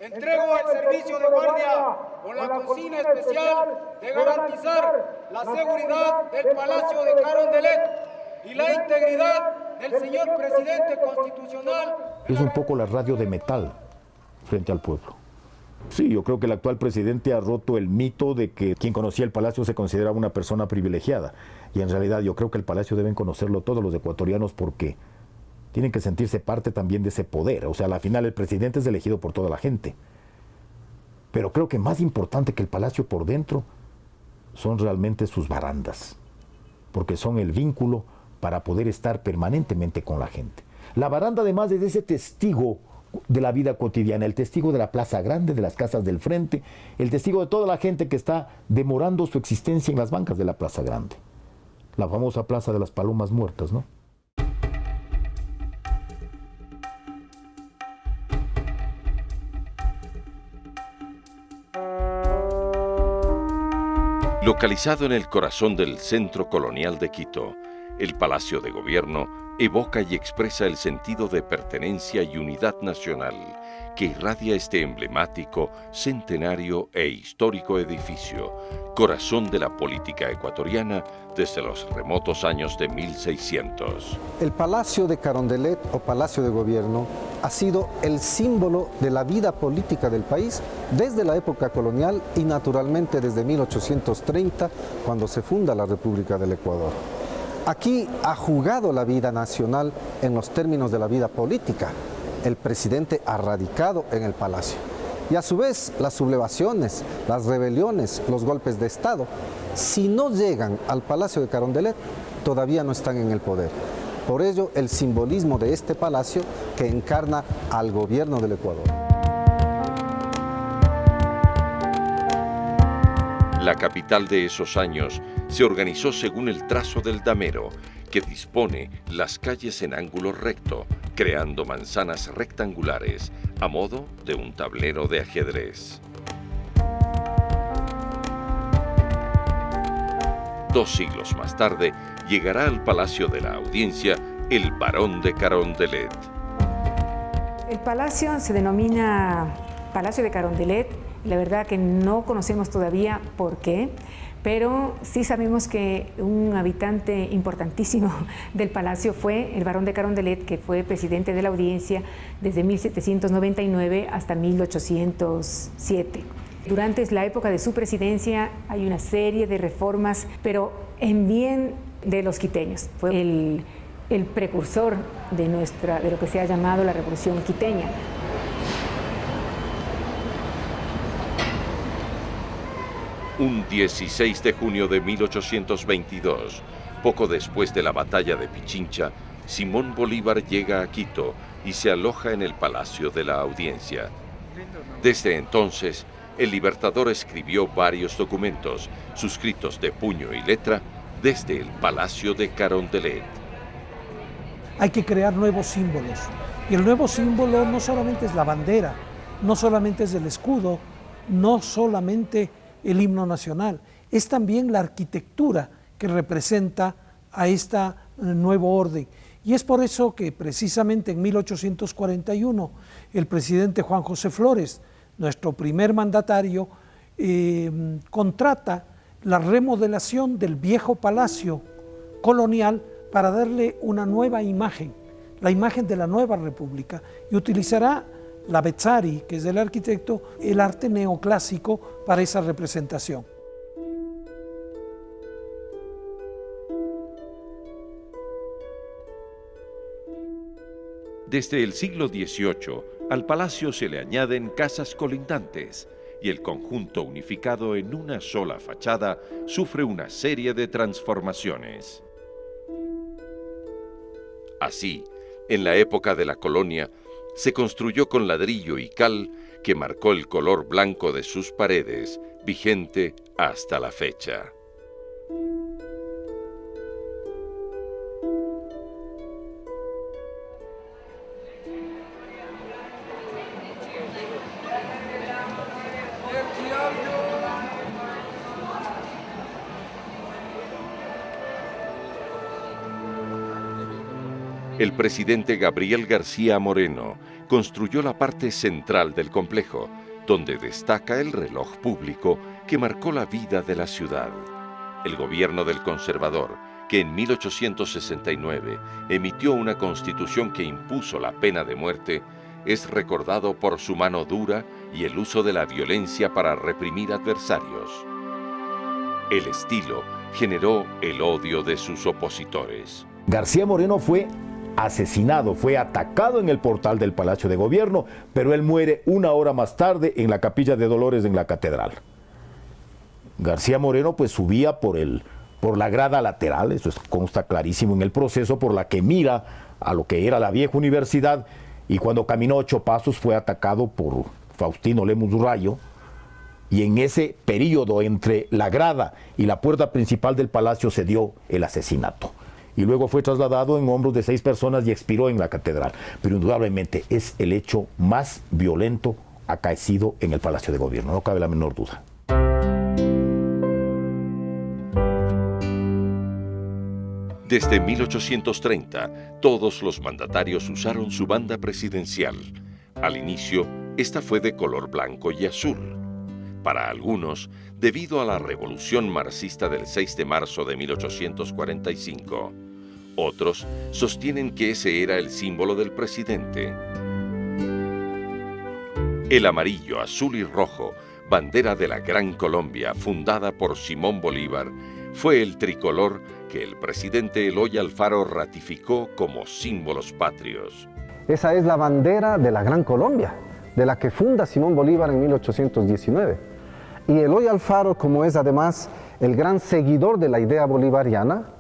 Entrego el servicio de guardia con la consigna especial de garantizar la seguridad del Palacio de Carondelet y la integridad del señor presidente constitucional. Es un poco la radio de metal frente al pueblo. Sí, yo creo que el actual presidente ha roto el mito de que quien conocía el Palacio se consideraba una persona privilegiada. Y en realidad yo creo que el Palacio deben conocerlo todos los ecuatorianos porque tienen que sentirse parte también de ese poder. O sea, al final el presidente es elegido por toda la gente. Pero creo que más importante que el Palacio por dentro son realmente sus barandas, porque son el vínculo para poder estar permanentemente con la gente. La baranda además es ese testigo de la vida cotidiana, el testigo de la Plaza Grande, de las casas del frente, el testigo de toda la gente que está demorando su existencia en las bancas de la Plaza Grande. La famosa Plaza de las Palomas Muertas, ¿no? Localizado en el corazón del centro colonial de Quito, el Palacio de Gobierno evoca y expresa el sentido de pertenencia y unidad nacional que irradia este emblemático, centenario e histórico edificio, corazón de la política ecuatoriana desde los remotos años de 1600. El Palacio de Carondelet o Palacio de Gobierno ha sido el símbolo de la vida política del país desde la época colonial y naturalmente desde 1830, cuando se funda la República del Ecuador. Aquí ha jugado la vida nacional en los términos de la vida política. El presidente ha radicado en el palacio. Y a su vez, las sublevaciones, las rebeliones, los golpes de Estado, si no llegan al Palacio de Carondelet, todavía no están en el poder. Por ello, el simbolismo de este palacio que encarna al gobierno del Ecuador. La capital de esos años se organizó según el trazo del damero, que dispone las calles en ángulo recto, creando manzanas rectangulares a modo de un tablero de ajedrez. 2 siglos más tarde, llegará al Palacio de la Audiencia el Barón de Carondelet. El palacio se denomina Palacio de Carondelet. La verdad que no conocemos todavía por qué, pero sí sabemos que un habitante importantísimo del palacio fue el Barón de Carondelet, que fue presidente de la Audiencia desde 1799 hasta 1807. Durante la época de su presidencia hay una serie de reformas, pero en bien de los quiteños. Fue el precursor de lo que se ha llamado la Revolución Quiteña. Un 16 de junio de 1822, poco después de la batalla de Pichincha, Simón Bolívar llega a Quito y se aloja en el Palacio de la Audiencia. Desde entonces, el Libertador escribió varios documentos, suscritos de puño y letra, desde el Palacio de Carondelet. Hay que crear nuevos símbolos. Y el nuevo símbolo no solamente es la bandera, no solamente es el escudo, no solamente el himno nacional, es también la arquitectura que representa a esta nuevo orden. Y es por eso que precisamente en 1841 el presidente Juan José Flores, nuestro primer mandatario, contrata la remodelación del viejo palacio colonial para darle una nueva imagen, la imagen de la nueva república, y utilizará la Bezzari, que es el arquitecto, el arte neoclásico para esa representación. Desde el siglo XVIII, al palacio se le añaden casas colindantes y el conjunto unificado en una sola fachada sufre una serie de transformaciones. Así, en la época de la colonia, se construyó con ladrillo y cal que marcó el color blanco de sus paredes, vigente hasta la fecha. El presidente Gabriel García Moreno construyó la parte central del complejo, donde destaca el reloj público que marcó la vida de la ciudad. El gobierno del conservador, que en 1869 emitió una constitución que impuso la pena de muerte, es recordado por su mano dura y el uso de la violencia para reprimir adversarios. El estilo generó el odio de sus opositores. García Moreno fue asesinado, fue atacado en el portal del Palacio de Gobierno, pero él muere una hora más tarde en la Capilla de Dolores en la Catedral. García Moreno pues subía por la grada lateral, eso consta clarísimo en el proceso, por la que mira a lo que era la vieja universidad, y cuando caminó 8 pasos fue atacado por Faustino Lemus Rayo, y en ese período entre la grada y la puerta principal del palacio se dio el asesinato. Y luego fue trasladado en hombros de 6 personas y expiró en la catedral. Pero indudablemente es el hecho más violento acaecido en el Palacio de Gobierno, no cabe la menor duda. Desde 1830, todos los mandatarios usaron su banda presidencial. Al inicio, esta fue de color blanco y azul. Para algunos, debido a la revolución marxista del 6 de marzo de 1845. Otros sostienen que ese era el símbolo del presidente. El amarillo, azul y rojo, bandera de la Gran Colombia, fundada por Simón Bolívar, fue el tricolor que el presidente Eloy Alfaro ratificó como símbolos patrios. Esa es la bandera de la Gran Colombia, de la que funda Simón Bolívar en 1819. Y Eloy Alfaro, como es además el gran seguidor de la idea bolivariana,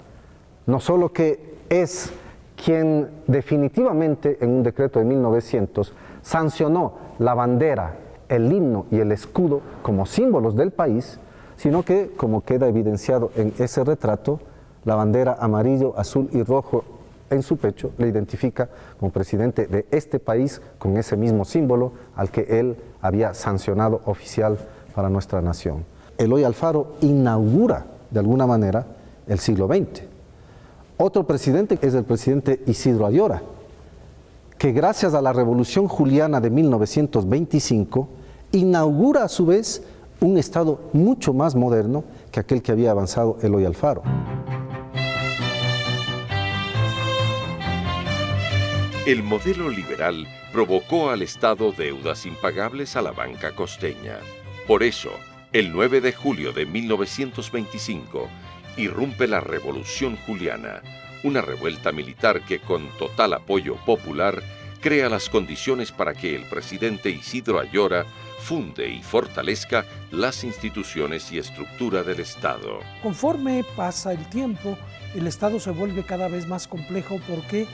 no solo que es quien definitivamente en un decreto de 1900 sancionó la bandera, el himno y el escudo como símbolos del país, sino que, como queda evidenciado en ese retrato, la bandera amarillo, azul y rojo en su pecho le identifica como presidente de este país con ese mismo símbolo al que él había sancionado oficial para nuestra nación. Eloy Alfaro inaugura, de alguna manera, el siglo XX. Otro presidente es el presidente Isidro Ayora, que gracias a la Revolución Juliana de 1925, inaugura a su vez un Estado mucho más moderno que aquel que había avanzado Eloy Alfaro. El modelo liberal provocó al Estado deudas impagables a la banca costeña. Por eso, el 9 de julio de 1925, irrumpe la Revolución Juliana, una revuelta militar que con total apoyo popular crea las condiciones para que el presidente Isidro Ayora funde y fortalezca las instituciones y estructura del Estado. Conforme pasa el tiempo, el Estado se vuelve cada vez más complejo porque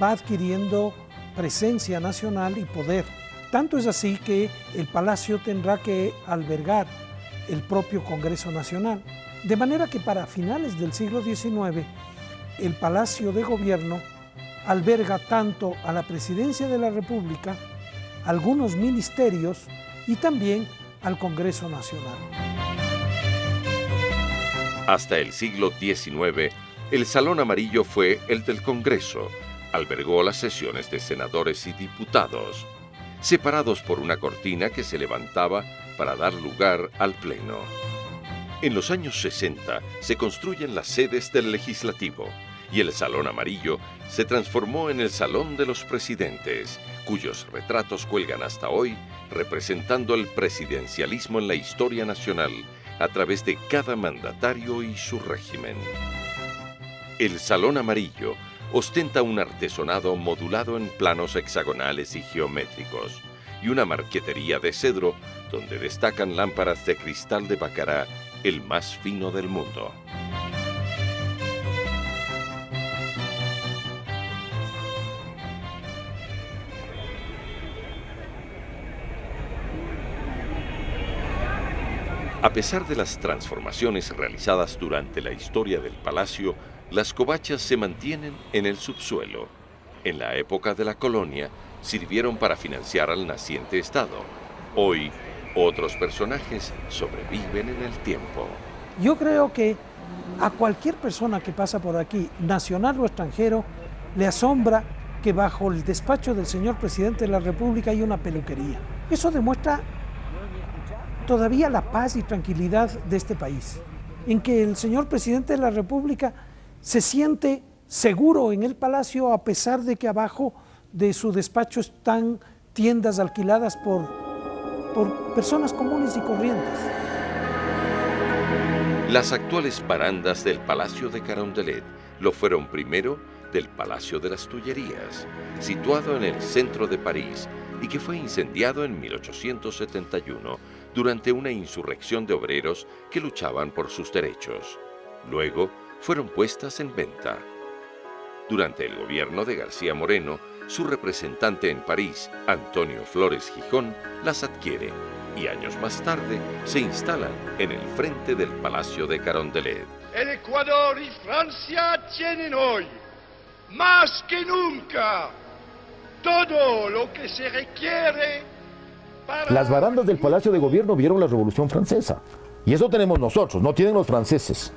va adquiriendo presencia nacional y poder. Tanto es así que el Palacio tendrá que albergar el propio Congreso Nacional. De manera que para finales del siglo XIX, el Palacio de Gobierno alberga tanto a la Presidencia de la República, algunos ministerios y también al Congreso Nacional. Hasta el siglo XIX, el Salón Amarillo fue el del Congreso. Albergó las sesiones de senadores y diputados, separados por una cortina que se levantaba para dar lugar al Pleno. En los años 60 se construyen las sedes del Legislativo y el Salón Amarillo se transformó en el Salón de los Presidentes, cuyos retratos cuelgan hasta hoy representando el presidencialismo en la historia nacional a través de cada mandatario y su régimen. El Salón Amarillo ostenta un artesonado modulado en planos hexagonales y geométricos, y una marquetería de cedro donde destacan lámparas de cristal de Bacará, el más fino del mundo. A pesar de las transformaciones realizadas durante la historia del palacio, las covachas se mantienen en el subsuelo. En la época de la colonia, sirvieron para financiar al naciente Estado. Hoy, otros personajes sobreviven en el tiempo. Yo creo que a cualquier persona que pasa por aquí, nacional o extranjero, le asombra que bajo el despacho del señor presidente de la República hay una peluquería. Eso demuestra todavía la paz y tranquilidad de este país, en que el señor presidente de la República se siente seguro en el palacio a pesar de que abajo de su despacho están tiendas alquiladas por personas comunes y corrientes. Las actuales barandas del Palacio de Carondelet lo fueron primero del Palacio de las Tullerías, situado en el centro de París y que fue incendiado en 1871 durante una insurrección de obreros que luchaban por sus derechos. Luego fueron puestas en venta. Durante el gobierno de García Moreno, su representante en París, Antonio Flores Gijón, las adquiere y años más tarde se instalan en el frente del Palacio de Carondelet. El Ecuador y Francia tienen hoy, más que nunca, todo lo que se requiere para... Las barandas del Palacio de Gobierno vieron la Revolución Francesa. Y eso tenemos nosotros, no tienen los franceses.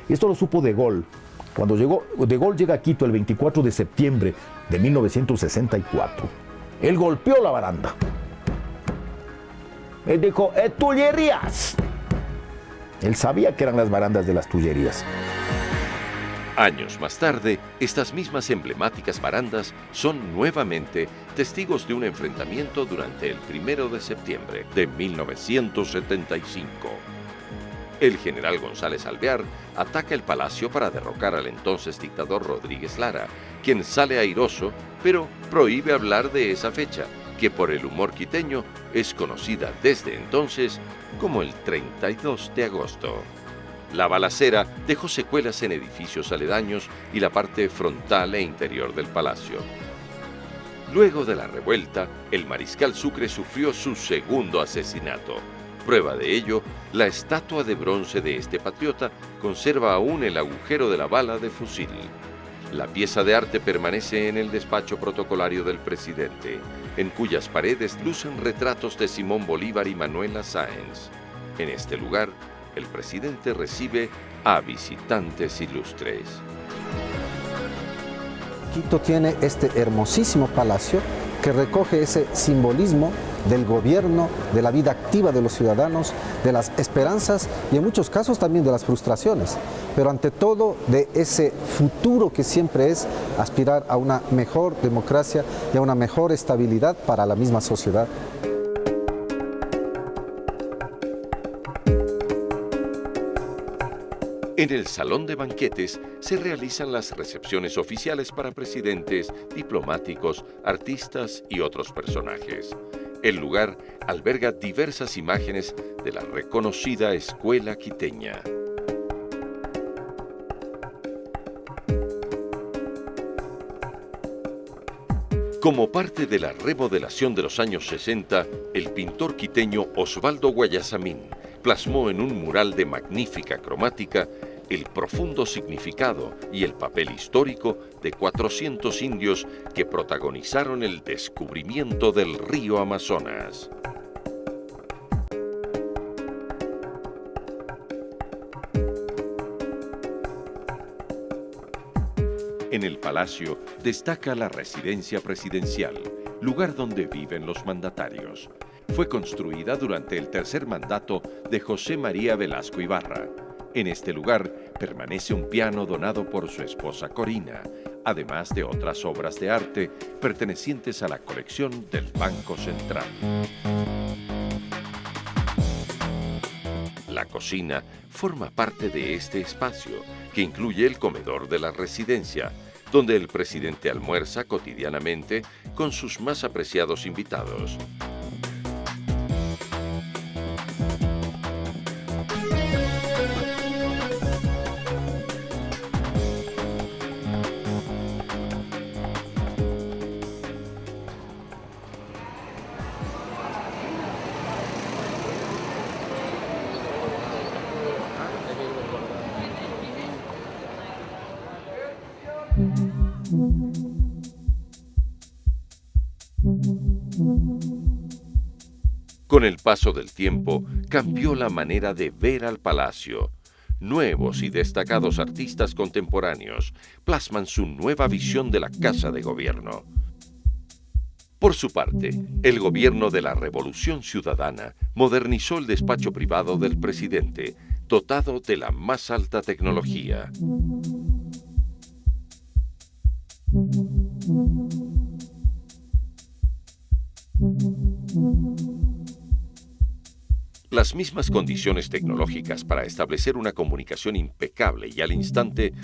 Esto lo supo De Gaulle. Cuando De Gaulle llega a Quito el 24 de septiembre de 1964, él golpeó la baranda. Él dijo, Tullerías. Él sabía que eran las barandas de las Tullerías. Años más tarde, estas mismas emblemáticas barandas son nuevamente testigos de un enfrentamiento durante el 1 de septiembre de 1975. El general González Alvear ataca el palacio para derrocar al entonces dictador Rodríguez Lara, quien sale airoso, pero prohíbe hablar de esa fecha, que por el humor quiteño es conocida desde entonces como el 32 de agosto. La balacera dejó secuelas en edificios aledaños y la parte frontal e interior del palacio. Luego de la revuelta, el mariscal Sucre sufrió su segundo asesinato. Prueba de ello, la estatua de bronce de este patriota conserva aún el agujero de la bala de fusil. La pieza de arte permanece en el despacho protocolario del presidente, en cuyas paredes lucen retratos de Simón Bolívar y Manuela Sáenz. En este lugar, el presidente recibe a visitantes ilustres. Quito tiene este hermosísimo palacio que recoge ese simbolismo del gobierno, de la vida activa de los ciudadanos, de las esperanzas y en muchos casos también de las frustraciones, pero ante todo de ese futuro que siempre es aspirar a una mejor democracia y a una mejor estabilidad para la misma sociedad. En el salón de banquetes se realizan las recepciones oficiales para presidentes, diplomáticos, artistas y otros personajes. El lugar alberga diversas imágenes de la reconocida escuela quiteña. Como parte de la remodelación de los años 60, el pintor quiteño Osvaldo Guayasamín plasmó en un mural de magnífica cromática el profundo significado y el papel histórico de 400 indios que protagonizaron el descubrimiento del río Amazonas. En el palacio destaca la residencia presidencial, lugar donde viven los mandatarios. Fue construida durante el tercer mandato de José María Velasco Ibarra. En este lugar permanece un piano donado por su esposa Corina, además de otras obras de arte pertenecientes a la colección del Banco Central. La cocina forma parte de este espacio, que incluye el comedor de la residencia, donde el presidente almuerza cotidianamente con sus más apreciados invitados. Con el paso del tiempo, cambió la manera de ver al palacio. Nuevos y destacados artistas contemporáneos plasman su nueva visión de la Casa de Gobierno. Por su parte, el gobierno de la Revolución Ciudadana modernizó el despacho privado del presidente, dotado de la más alta tecnología. Las mismas condiciones tecnológicas para establecer una comunicación impecable y al instante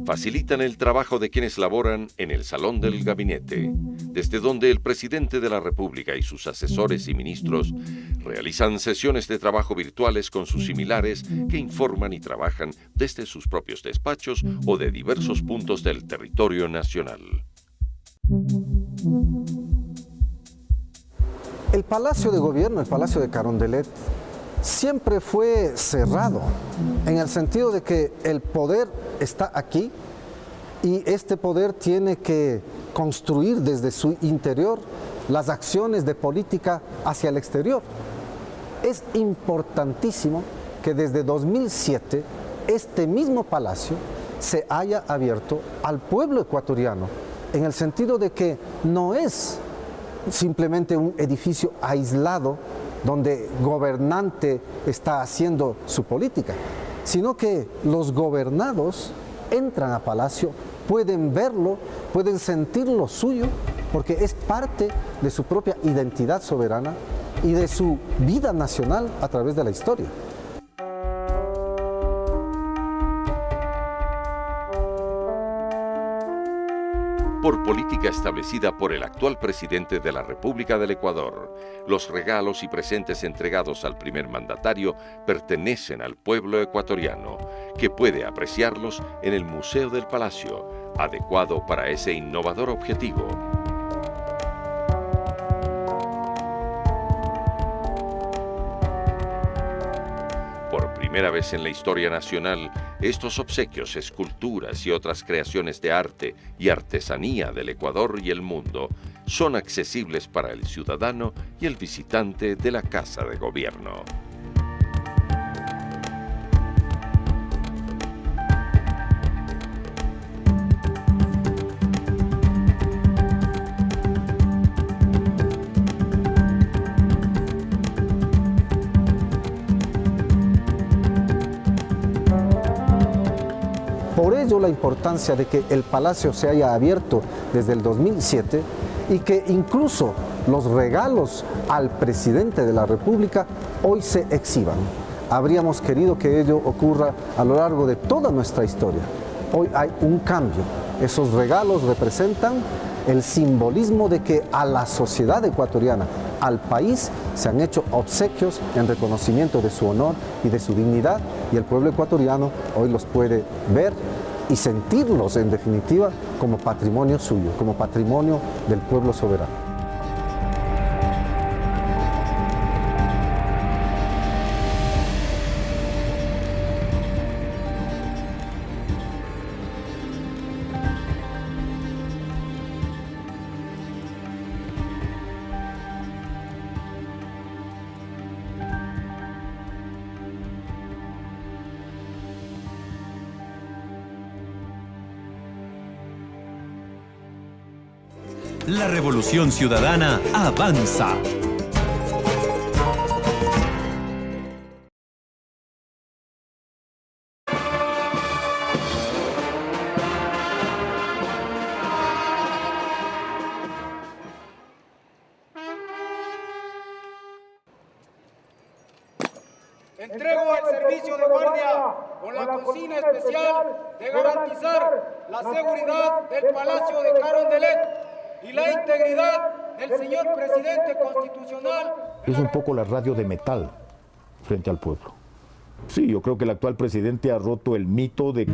facilitan el trabajo de quienes laboran en el Salón del Gabinete, desde donde el presidente de la República y sus asesores y ministros realizan sesiones de trabajo virtuales con sus similares que informan y trabajan desde sus propios despachos o de diversos puntos del territorio nacional. El Palacio de Gobierno, el Palacio de Carondelet, siempre fue cerrado, en el sentido de que el poder está aquí y este poder tiene que construir desde su interior las acciones de política hacia el exterior. Es importantísimo que desde 2007 este mismo palacio se haya abierto al pueblo ecuatoriano, en el sentido de que no es simplemente un edificio aislado donde gobernante está haciendo su política, sino que los gobernados entran a palacio, pueden verlo, pueden sentirlo suyo, porque es parte de su propia identidad soberana y de su vida nacional a través de la historia. Por política establecida por el actual presidente de la República del Ecuador, los regalos y presentes entregados al primer mandatario pertenecen al pueblo ecuatoriano, que puede apreciarlos en el Museo del Palacio, adecuado para ese innovador objetivo. Por primera vez en la historia nacional, estos obsequios, esculturas y otras creaciones de arte y artesanía del Ecuador y el mundo son accesibles para el ciudadano y el visitante de la Casa de Gobierno. Por ello la importancia de que el palacio se haya abierto desde el 2007 y que incluso los regalos al presidente de la República hoy se exhiban. Habríamos querido que ello ocurra a lo largo de toda nuestra historia. Hoy hay un cambio. Esos regalos representan el simbolismo de que a la sociedad ecuatoriana, al país, se han hecho obsequios en reconocimiento de su honor y de su dignidad, y el pueblo ecuatoriano hoy los puede ver y sentirlos, en definitiva, como patrimonio suyo, como patrimonio del pueblo soberano. La Revolución Ciudadana avanza. Entrego el servicio de guardia con la consigna especial de garantizar la seguridad del Palacio de Carondelet y la integridad del señor presidente constitucional. Es un poco la radio de metal frente al pueblo. Sí, yo creo que el actual presidente ha roto el mito de...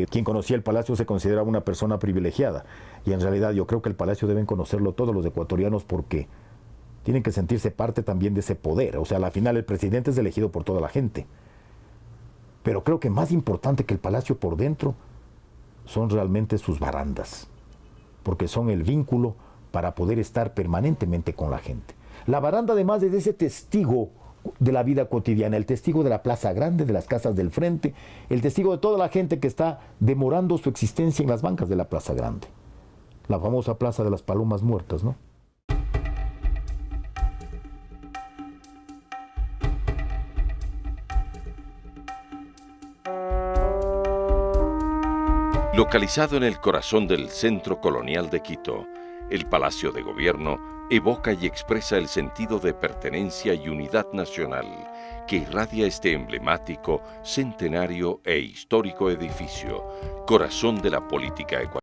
Quien conocía el Palacio se consideraba una persona privilegiada. Y en realidad yo creo que el Palacio deben conocerlo todos los ecuatorianos porque tienen que sentirse parte también de ese poder. O sea, al final el presidente es elegido por toda la gente. Pero creo que más importante que el Palacio por dentro son realmente sus barandas. Porque son el vínculo para poder estar permanentemente con la gente. La baranda además es ese testigo de la vida cotidiana, el testigo de la Plaza Grande, de las casas del frente, el testigo de toda la gente que está demorando su existencia en las bancas de la Plaza Grande. La famosa Plaza de las Palomas Muertas, ¿no? Localizado en el corazón del centro colonial de Quito, el Palacio de Gobierno evoca y expresa el sentido de pertenencia y unidad nacional que irradia este emblemático, centenario e histórico edificio, corazón de la política ecuatoriana.